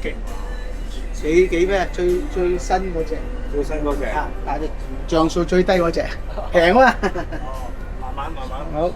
勁。幾咩？最新嗰隻。最新嗰隻。啊，但係像素最低嗰隻，平啊嘛。慢慢。好。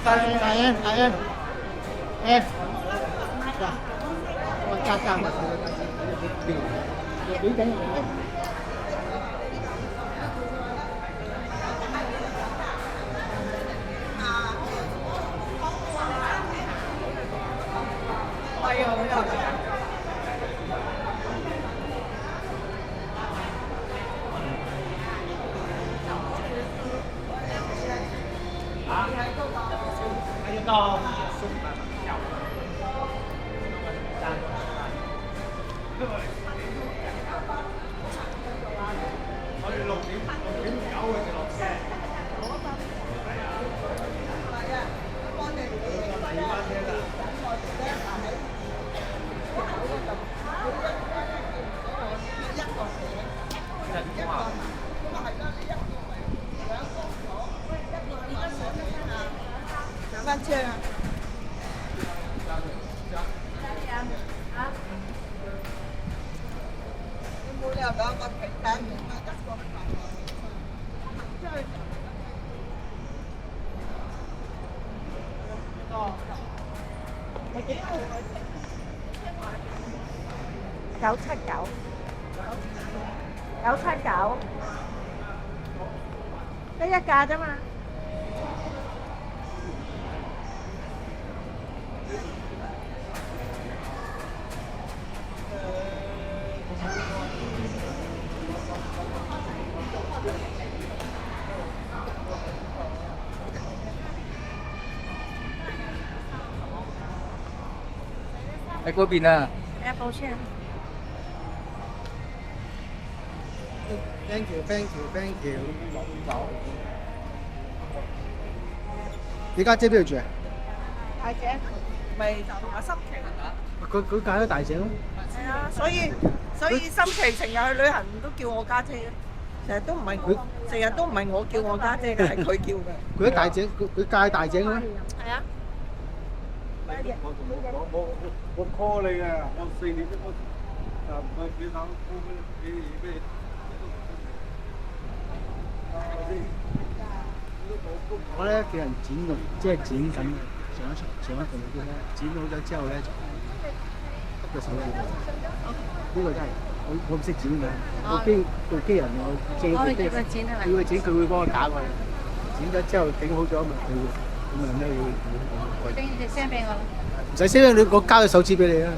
大Em, em, cao mà đi cái翻車啊！你冇理由兩個平頂一個979，得一架啫嘛。喺嗰邊啊。抱歉。Thank you。你家姐邊度住啊？大姐，咪就同阿心琪佢嫁咗大姐咯。係啊，所以心琪成日去旅行都叫我家姐嘅，成日都唔係我叫我家姐嘅，係佢叫嘅。佢大姐，佢嫁大姐嘅咩？係啊。我 call 你啊！我4年都唔係幾手俾我咧叫人剪到，即係剪緊上一份嗰啲咧，剪好咗之後咧就揼個手指度。呢個真係我唔識剪嘅，個機人我借佢機，叫佢剪，佢會幫我打過嚟。剪咗之後整好咗咪佢會咁啊咩要？你 send 俾我。唔使 send，我交個手指俾你啊。